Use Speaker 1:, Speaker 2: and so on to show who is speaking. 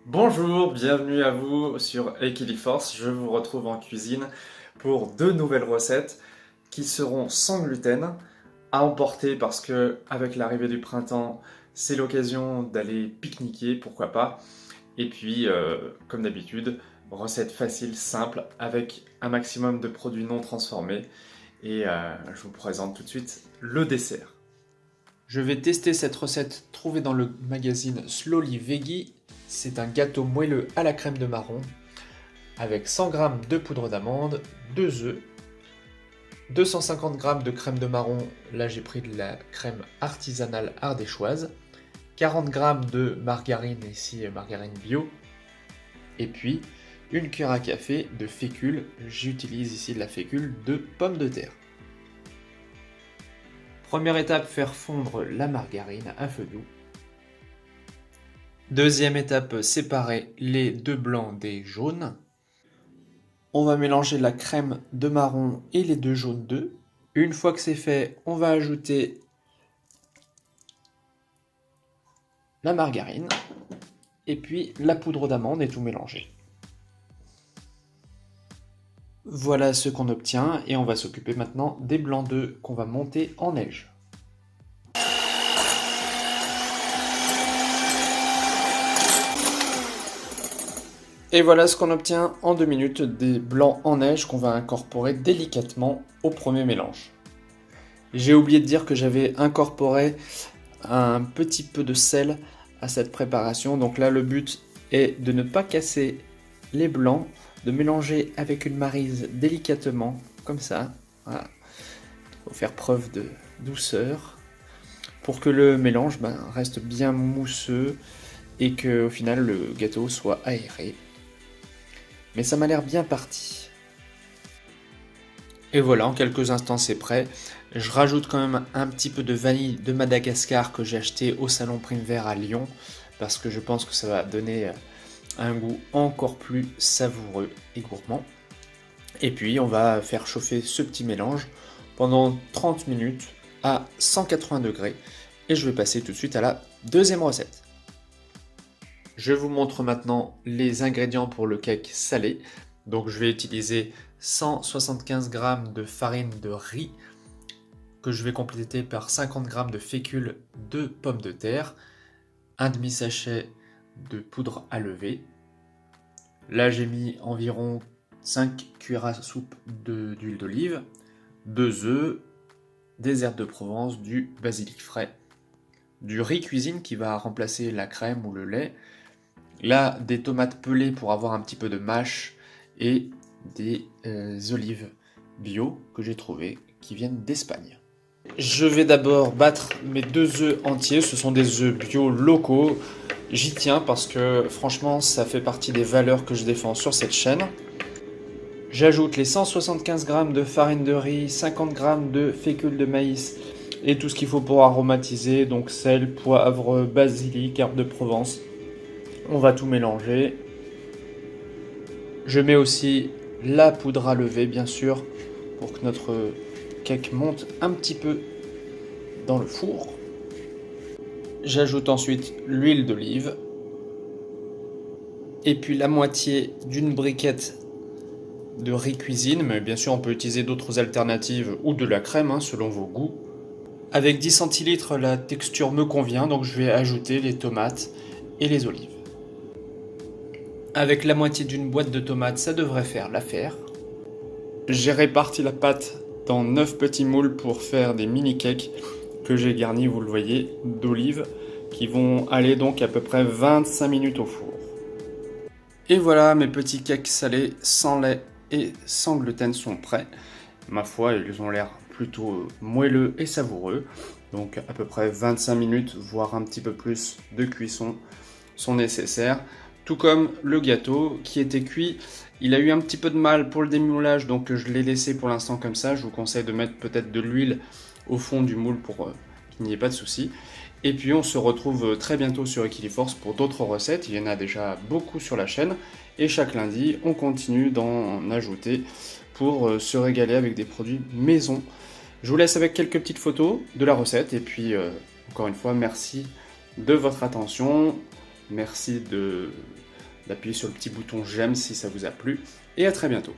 Speaker 1: Bonjour, bienvenue à vous sur Equiliforce. Je vous retrouve en cuisine pour deux nouvelles recettes qui seront sans gluten, à emporter parce que avec l'arrivée du printemps, c'est l'occasion d'aller pique-niquer, pourquoi pas. Et puis, comme d'habitude, recette facile, simple, avec un maximum de produits non transformés. Et je vous présente tout de suite le dessert. Je vais tester cette recette trouvée dans le magazine Slowly Veggie. C'est un gâteau moelleux à la crème de marron avec 100 g de poudre d'amande, 2 œufs, 250 g de crème de marron, là j'ai pris de la crème artisanale ardéchoise, 40 g de margarine, ici margarine bio, et puis une cuillère à café de fécule, j'utilise ici de la fécule de pommes de terre. Première étape, faire fondre la margarine à feu doux. Deuxième étape, séparer les deux blancs des jaunes. On va mélanger la crème de marron et les deux jaunes d'œufs. Une fois que c'est fait, on va ajouter la margarine et puis la poudre d'amande et tout mélanger. Voilà ce qu'on obtient et on va s'occuper maintenant des blancs d'œufs qu'on va monter en neige. Et voilà ce qu'on obtient en 2 minutes, des blancs en neige qu'on va incorporer délicatement au premier mélange. J'ai oublié de dire que j'avais incorporé un petit peu de sel à cette préparation. Donc là, le but est de ne pas casser les blancs, de mélanger avec une maryse délicatement, comme ça. Voilà. Il faut faire preuve de douceur pour que le mélange reste bien mousseux et qu'au final le gâteau soit aéré. Mais ça m'a l'air bien parti. Et voilà, en quelques instants c'est prêt. Je rajoute quand même un petit peu de vanille de Madagascar que j'ai acheté au salon Primevère à Lyon parce que je pense que ça va donner un goût encore plus savoureux et gourmand. Et puis on va faire chauffer ce petit mélange pendant 30 minutes à 180 degrés et je vais passer tout de suite à la deuxième recette. Je vous montre maintenant les ingrédients pour le cake salé. Donc je vais utiliser 175 g de farine de riz que je vais compléter par 50 g de fécule de pommes de terre, un demi-sachet de poudre à lever. Là j'ai mis environ 5 cuillères à soupe d'huile d'olive, 2 œufs, des herbes de Provence, du basilic frais, du riz cuisine qui va remplacer la crème ou le lait, là des tomates pelées pour avoir un petit peu de mâche et des olives bio que j'ai trouvées qui viennent d'Espagne. Je vais d'abord battre mes 2 œufs entiers, ce sont des œufs bio locaux. J'y tiens parce que franchement ça fait partie des valeurs que je défends sur cette chaîne. J'ajoute les 175 g de farine de riz, 50 g de fécule de maïs et tout ce qu'il faut pour aromatiser, donc sel, poivre, basilic, herbes de Provence. On va tout mélanger. Je mets aussi la poudre à lever bien sûr pour que notre cake monte un petit peu dans le four. J'ajoute ensuite l'huile d'olive et puis la moitié d'une briquette de riz cuisine, mais bien sûr on peut utiliser d'autres alternatives ou de la crème selon vos goûts. Avec 10 centilitres, la texture me convient, donc je vais ajouter les tomates et les olives. Avec la moitié d'une boîte de tomates, ça devrait faire l'affaire. J'ai réparti la pâte dans 9 petits moules pour faire des mini cakes que j'ai garnis, vous le voyez, d'olives qui vont aller donc à peu près 25 minutes au four. Et voilà, mes petits cakes salés sans lait et sans gluten sont prêts. Ma foi, ils ont l'air plutôt moelleux et savoureux. Donc à peu près 25 minutes, voire un petit peu plus de cuisson sont nécessaires. Tout comme le gâteau qui était cuit. Il a eu un petit peu de mal pour le démoulage, donc je l'ai laissé pour l'instant comme ça. Je vous conseille de mettre peut-être de l'huile au fond du moule pour qu'il n'y ait pas de souci. Et puis on se retrouve très bientôt sur Equiliforce pour d'autres recettes. Il y en a déjà beaucoup sur la chaîne. Et chaque lundi, on continue d'en ajouter pour se régaler avec des produits maison. Je vous laisse avec quelques petites photos de la recette. Et puis, encore une fois, merci de votre attention. Merci
Speaker 2: d'appuyer sur le petit bouton j'aime si ça vous a plu. Et à très bientôt.